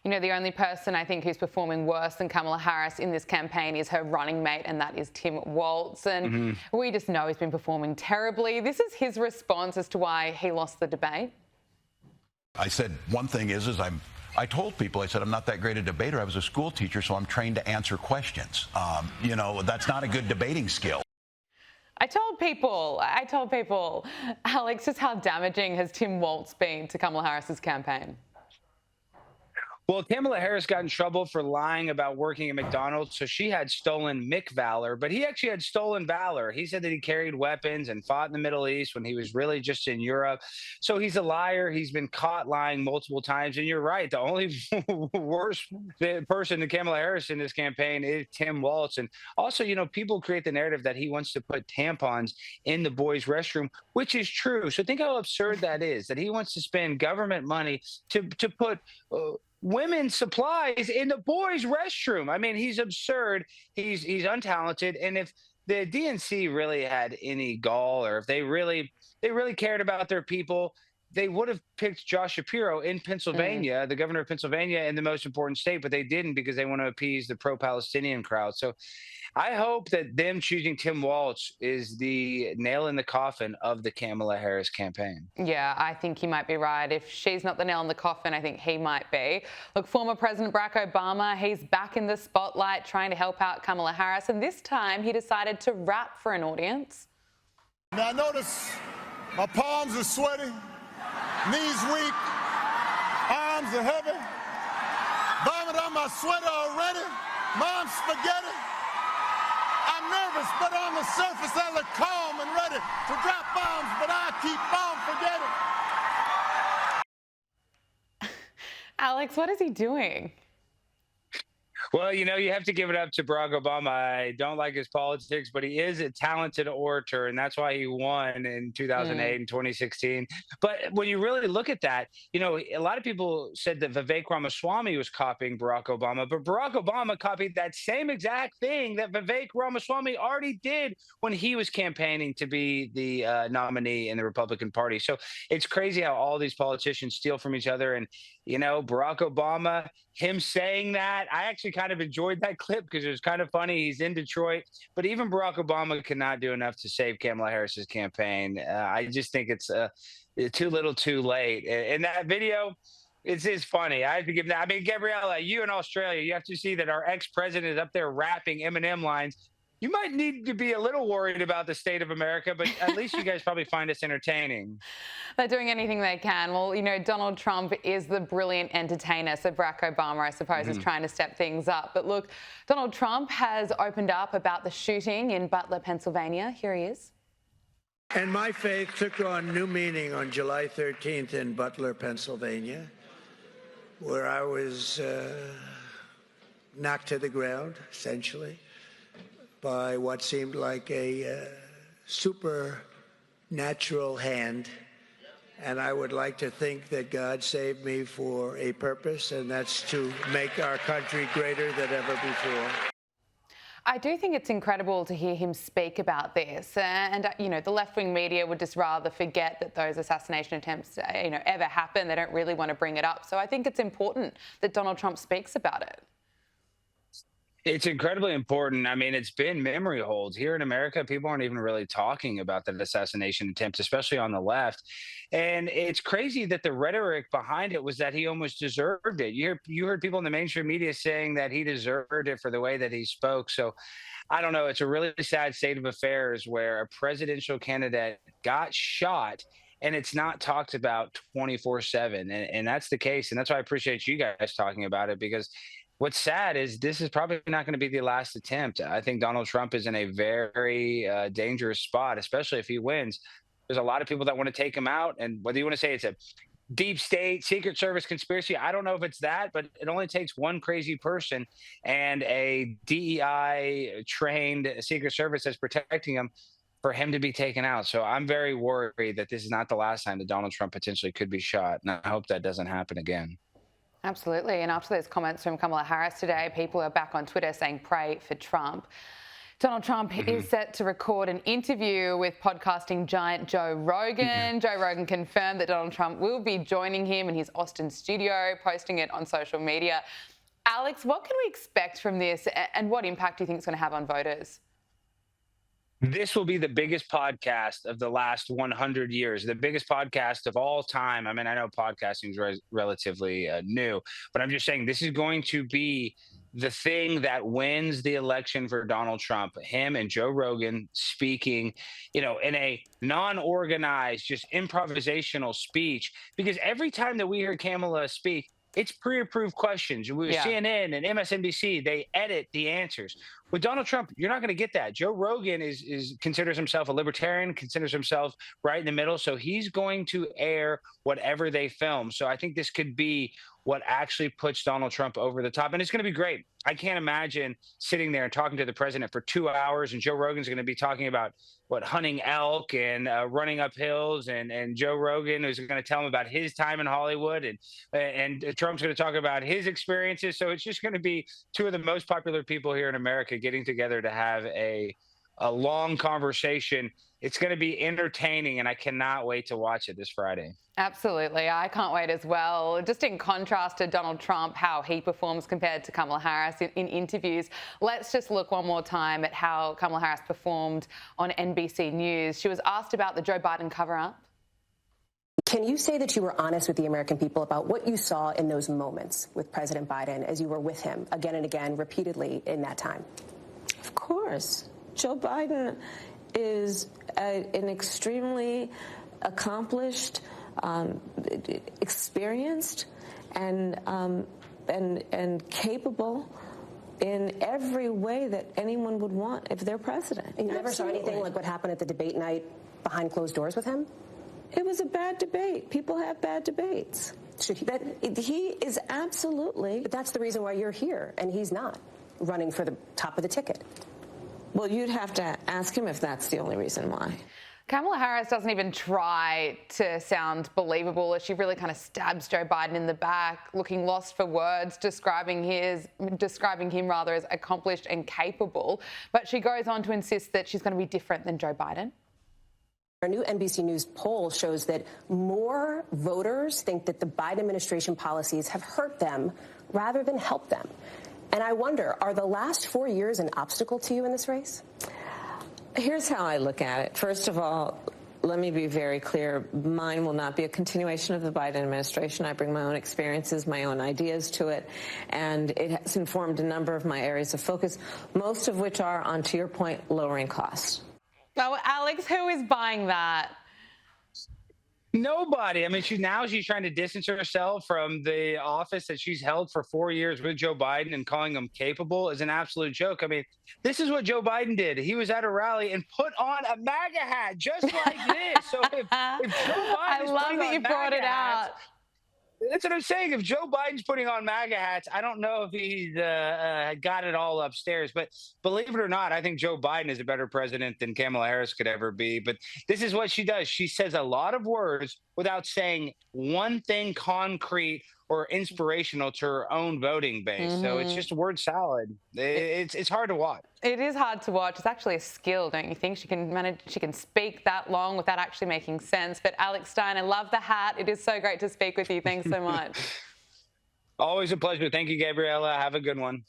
You know, the only person I think who's performing worse than Kamala Harris in this campaign is her running mate, and that is Tim Walz. And we just know he's been performing terribly. This is his response as to why he lost the debate. I said, one thing is I told people, I said, I'm not that great a debater. I was a school teacher, so I'm trained to answer questions. You know, that's not a good debating skill. I told people, Alex, just how damaging has Tim Walz been to Kamala Harris's campaign? Well, Kamala Harris got in trouble for lying about working at McDonald's, so she had stolen Mick Valor, but he actually had stolen valor. He said that he carried weapons and fought in the Middle East when he was really just in Europe. So he's a liar. He's been caught lying multiple times. And you're right, the only worst person to Kamala Harris in this campaign is Tim Walz. And also, you know, people create the narrative that he wants to put tampons in the boys' restroom, which is true. So think how absurd that is, that he wants to spend government money to put women's supplies in the boys' restroom. I mean, he's absurd. He's untalented. And if the DNC really had any gall, or if they really cared about their people, they would have picked Josh Shapiro in Pennsylvania, the governor of Pennsylvania, in the most important state, but they didn't because they want to appease the pro-Palestinian crowd. So I hope that them choosing Tim Walz is the nail in the coffin of the Kamala Harris campaign. Yeah, I think you might be right. If she's not the nail in the coffin, I think he might be. Look, former President Barack Obama, he's back in the spotlight trying to help out Kamala Harris, and this time he decided to rap for an audience. Now notice my palms are sweaty, knees weak, arms are heavy, vomit on my sweater already, mom's spaghetti. I'm nervous, but on the surface I look calm and ready to drop bombs, but I keep on forgetting. Alex, what is he doing? Well, you know, you have to give it up to Barack Obama. I don't like his politics, but he is a talented orator, and that's why he won in 2008 and 2016. But when you really look at that, you know, a lot of people said that Vivek Ramaswamy was copying Barack Obama, but Barack Obama copied that same exact thing that Vivek Ramaswamy already did when he was campaigning to be the nominee in the Republican Party. So it's crazy how all these politicians steal from each other. And, you know, Barack Obama, him saying that, I actually kind of enjoyed that clip because it was kind of funny. He's in Detroit, but even Barack Obama cannot do enough to save Kamala Harris's campaign. I just think it's too little too late. And that video, it's funny. I have to give that. I mean, Gabriella, you in Australia, you have to see that our ex-president is up there rapping Eminem lines. You might need to be a little worried about the state of America, but at least you guys probably find us entertaining. They're doing anything they can. Well, you know, Donald Trump is the brilliant entertainer, so Barack Obama, I suppose, is trying to step things up. But look, Donald Trump has opened up about the shooting in Butler, Pennsylvania. Here he is. And my faith took on new meaning on July 13th in Butler, Pennsylvania, where I was knocked to the ground, essentially, by what seemed like a supernatural hand. And I would like to think that God saved me for a purpose, and that's to make our country greater than ever before. I do think it's incredible to hear him speak about this. And, you know, the left-wing media would just rather forget that those assassination attempts, you know, ever happen. They don't really want to bring it up. So I think it's important that Donald Trump speaks about it. It's incredibly important. I mean, it's been memory holds. Here in America, people aren't even really talking about that assassination attempt, especially on the left. And it's crazy that the rhetoric behind it was that he almost deserved it. You heard people in the mainstream media saying that he deserved it for the way that he spoke. So I don't know. It's a really sad state of affairs where a presidential candidate got shot and it's not talked about 24/7. And that's the case. And that's why I appreciate you guys talking about it, because what's sad is this is probably not going to be the last attempt. I think Donald Trump is in a very dangerous spot, especially if he wins. There's a lot of people that want to take him out. And whether you want to say it's a deep state, Secret Service conspiracy, I don't know if it's that, but it only takes one crazy person and a DEI-trained Secret Service that's protecting him for him to be taken out. So I'm very worried that this is not the last time that Donald Trump potentially could be shot. And I hope that doesn't happen again. Absolutely. And after those comments from Kamala Harris today, people are back on Twitter saying pray for Trump. Donald Trump is set to record an interview with podcasting giant Joe Rogan. Joe Rogan confirmed that Donald Trump will be joining him in his Austin studio, posting it on social media. Alex, what can we expect from this, and what impact do you think it's going to have on voters? This will be the biggest podcast of the last 100 years, the biggest podcast of all time. I mean, I know podcasting is relatively new, but I'm just saying this is going to be the thing that wins the election for Donald Trump. Him and Joe Rogan speaking, in a non-organized, just improvisational speech. Because every time that we hear Kamala speak, it's pre-approved questions. CNN and MSNBC, they edit the answers. With Donald Trump, you're not going to get that. Joe Rogan is considers himself a libertarian, considers himself right in the middle. So he's going to air whatever they film. So I think this could be what actually puts Donald Trump over the top. And it's going to be great. I can't imagine sitting there and talking to the president for 2 hours, and Joe Rogan's going to be talking about hunting elk and running up hills, and Joe Rogan is going to tell him about his time in Hollywood, and Trump's going to talk about his experiences. So it's just going to be two of the most popular people here in America getting together to have a long conversation. It's going to be entertaining, and I cannot wait to watch it this Friday. Absolutely. I can't wait as well. Just in contrast to Donald Trump, how he performs compared to Kamala Harris in interviews, let's just look one more time at how Kamala Harris performed on NBC News. She was asked about the Joe Biden cover-up. Can you say that you were honest with the American people about what you saw in those moments with President Biden as you were with him again and again, repeatedly in that time? Of course. Joe Biden is an extremely accomplished, experienced, and capable in every way that anyone would want if they're president. You never saw anything like what happened at the debate night behind closed doors with him? It was a bad debate. People have bad debates. He is absolutely. But that's the reason why you're here, and he's not running for the top of the ticket. Well, you'd have to ask him if that's the only reason why. Kamala Harris doesn't even try to sound believable as she really kind of stabs Joe Biden in the back, looking lost for words, describing him rather as accomplished and capable. But she goes on to insist that she's going to be different than Joe Biden. A new NBC News poll shows that more voters think that the Biden administration policies have hurt them rather than helped them. And I wonder, are the last 4 years an obstacle to you in this race? Here's how I look at it. First of all, let me be very clear. Mine will not be a continuation of the Biden administration. I bring my own experiences, my own ideas to it, and it has informed a number of my areas of focus, most of which are, on, to your point, lowering costs. Oh, Alex, who is buying that? Nobody. I mean, she's trying to distance herself from the office that she's held for 4 years with Joe Biden, and calling him capable is an absolute joke. I mean, this is what Joe Biden did. He was at a rally and put on a MAGA hat just like this. So if Joe Biden I love that you brought it out. That's what I'm saying. If Joe Biden's putting on MAGA hats, I don't know if he's got it all upstairs. But believe it or not, I think Joe Biden is a better president than Kamala Harris could ever be. But this is what she does. She says a lot of words without saying one thing concrete or inspirational to her own voting base. So it's just word salad. It's hard to watch. It is hard to watch. It's actually a skill, don't you think? She can speak that long without actually making sense. But Alex Stein, I love the hat. It is so great to speak with you. Thanks so much. Always a pleasure. Thank you, Gabriella. Have a good one.